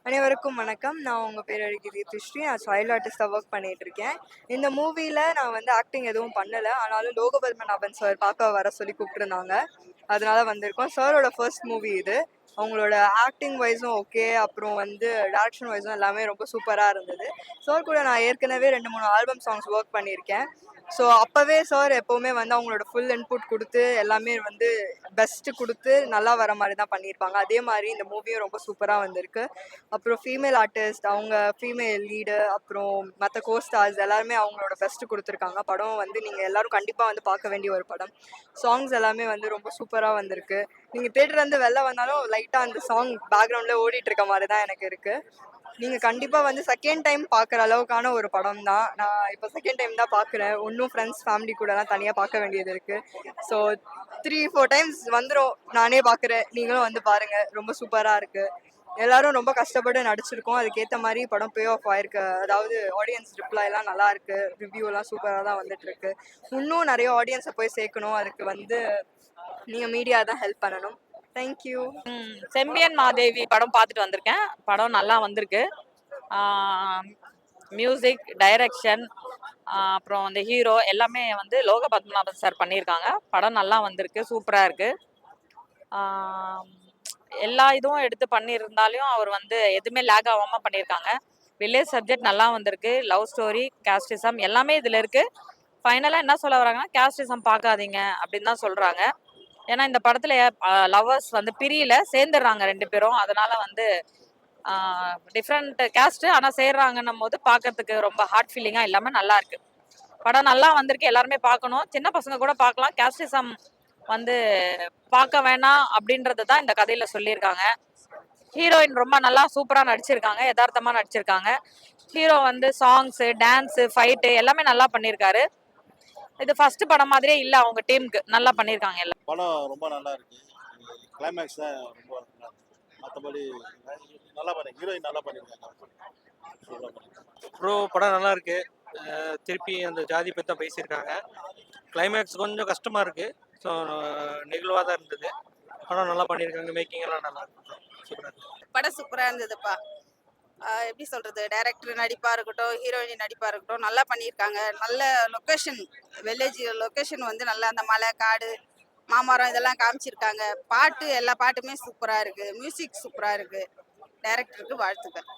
அனைவருக்கும் வணக்கம். நான் உங்க பேர் அழகிரி திருஷ்டி. நான் சைல்ட் ஆர்டிஸ்டா ஒர்க் பண்ணிட்டு இருக்கேன். இந்த மூவில நான் வந்து ஆக்டிங் எதுவும் பண்ணல. ஆனாலும் லோகபத்மநாபன் சார் பார்க்க வர சொல்லி கூப்பிட்டுருந்தாங்க. அதனால வந்திருக்கோம். சாரோட ஃபர்ஸ்ட் மூவி இது. அவங்களோட ஆக்டிங் வைஸும் ஓகே. அப்புறம் வந்து டைரக்ஷன் வைஸும் எல்லாமே ரொம்ப சூப்பரா இருந்தது. சார் கூட நான் ஏற்கனவே 2, 3 ஆல்பம் சாங்ஸ் ஒர்க் பண்ணியிருக்கேன். ஸோ அப்பவே சார் எப்பவுமே வந்து அவங்களோட ஃபுல் இன்புட் குடுத்து, எல்லாமே வந்து பெஸ்ட் குடுத்து நல்லா வர மாரி தான் பண்ணியிருப்பாங்க. அதே மாரி இந்த மூவியும் ரொம்ப சூப்பரா வந்திருக்கு. அப்புறம் ஃபீமேல் ஆர்டிஸ்ட், அவங்க ஃபீமேல் லீடு, அப்புறம் மற்ற கோ ஸ்டார்ஸ் எல்லாருமே அவங்களோட பெஸ்ட் குடுத்துருக்காங்க. படம் வந்து நீங்க எல்லாரும் கண்டிப்பா வந்து பார்க்க வேண்டிய ஒரு படம். சாங்ஸ் எல்லாமே வந்து ரொம்ப சூப்பரா வந்திருக்கு. நீங்க தியேட்டர்லேருந்து வெளில வந்தாலும் லைட்டா அந்த சாங் பேக்ரவுண்ட்ல ஓடிட்டு இருக்க மாரி தான் எனக்கு இருக்கு. நீங்க கண்டிப்பா வந்து செகண்ட் டைம் பார்க்குற அளவுக்கான ஒரு படம் தான். நான் இப்போ செகண்ட் டைம் தான் பார்க்குறேன். இன்னும் ஃப்ரெண்ட்ஸ், ஃபேமிலி கூடலாம் தனியா பார்க்க வேண்டியது இருக்கு. ஸோ 3, 4 டைம்ஸ் வந்துரும். நானே பார்க்குறேன். நீங்களும் வந்து பாருங்க. ரொம்ப சூப்பரா இருக்கு. எல்லாரும் ரொம்ப கஷ்டப்பட்டு நடிச்சிருக்கோம். அதுக்கேத்த மாரி படம் பே ஆஃப் ஆயிருக்கு. அதாவது ஆடியன்ஸ் ரிப்ளைலாம் நல்லா இருக்கு. ரிவ்யூலாம் சூப்பரா தான் வந்துட்டு இருக்கு. இன்னும் நெறைய ஆடியன்ஸ போய் சேர்க்கணும். அதுக்கு வந்து நீங்க மீடியா தான் ஹெல்ப் பண்ணணும். Thank you. செம்பியன் மாதேவி படம் பார்த்துட்டு வந்திருக்கேன். படம் நல்லா வந்திருக்கு. மியூசிக், டைரக்ஷன், அப்புறம் வந்து ஹீரோ எல்லாமே வந்து லோக பத்மநாபன் சார் பண்ணியிருக்காங்க. படம் நல்லா வந்திருக்கு, சூப்பராக இருக்கு. எல்லா இதுவும் எடுத்து பண்ணியிருந்தாலும் அவர் வந்து எதுவுமே லேக் ஆகாம பண்ணியிருக்காங்க. வில்லேஜ் சப்ஜெக்ட் நல்லா வந்திருக்கு. லவ் ஸ்டோரி, கேஸ்டிசம் எல்லாமே இதில் இருக்கு. ஃபைனலாக என்ன சொல்ல வராங்கன்னா, கேஸ்டிசம் பார்க்காதீங்க அப்படின்னு தான் சொல்கிறாங்க. ஏன்னா இந்த படத்துல லவ்வர்ஸ் வந்து பிரியல, சேர்ந்துடுறாங்க 2 பேரும். அதனால வந்து டிஃப்ரெண்ட் கேஸ்ட் ஆனா சேர்றாங்கன்னும் போது பார்க்கறதுக்கு ரொம்ப ஹார்ட் ஃபீலிங்கா இல்லாம நல்லா இருக்கு. படம் நல்லா வந்திருக்கு, எல்லாருமே பார்க்கணும். சின்ன பசங்க கூட பார்க்கலாம். கேஸ்டிசம் வந்து பார்க்க வேணாம் அப்படின்றது தான் இந்த கதையில சொல்லியிருக்காங்க. ஹீரோயின் ரொம்ப நல்லா சூப்பரா நடிச்சிருக்காங்க, யதார்த்தமா நடிச்சிருக்காங்க. ஹீரோ வந்து சாங்ஸ், டான்ஸ், ஃபைட்டு எல்லாமே நல்லா பண்ணியிருக்காரு. இது ஃபர்ஸ்ட் படம் மாதிரியே இல்ல, அவங்க டீமுக்கு நல்லா பண்ணியிருக்காங்க எல்லாம். படம் ரொம்ப நல்லா இருக்கு. கிளைமேக்ஸ் தான் ரொம்ப நல்லா இருக்கு. மற்றபடி நல்லா பண்ணி ஹீரோயின் நல்லா பண்ணியிருக்காங்க. ப்ரோ படம் நல்லா இருக்கு. திருப்பி அந்த ஜாதி பற்றி தான் பேசியிருக்காங்க. கிளைமேக்ஸ் கொஞ்சம் கஷ்டமா இருக்கு. ஸோ நெகிழ்வாக தான் இருந்தது. படம் நல்லா பண்ணியிருக்காங்க. மேக்கிங் எல்லாம் நல்லா இருக்கு. சூப்பராக இருக்கு. படம் சூப்பரா இருந்ததுப்பா. எப்படி சொல்றது, டைரக்டர் நடிப்பா இருக்கட்டும், ஹீரோயின் நடிப்பா இருக்கட்டும், நல்லா பண்ணியிருக்காங்க. நல்ல லொக்கேஷன், வில்லேஜ் லொக்கேஷன் வந்து நல்லா அந்த மலை, காடு, மாமரம் இதெல்லாம் காமிச்சிருக்காங்க. பாட்டு எல்லா பாட்டுமே சூப்பரா இருக்கு. மியூசிக் சூப்பரா இருக்கு. டைரக்டருக்கு வாழ்த்துக்கள்.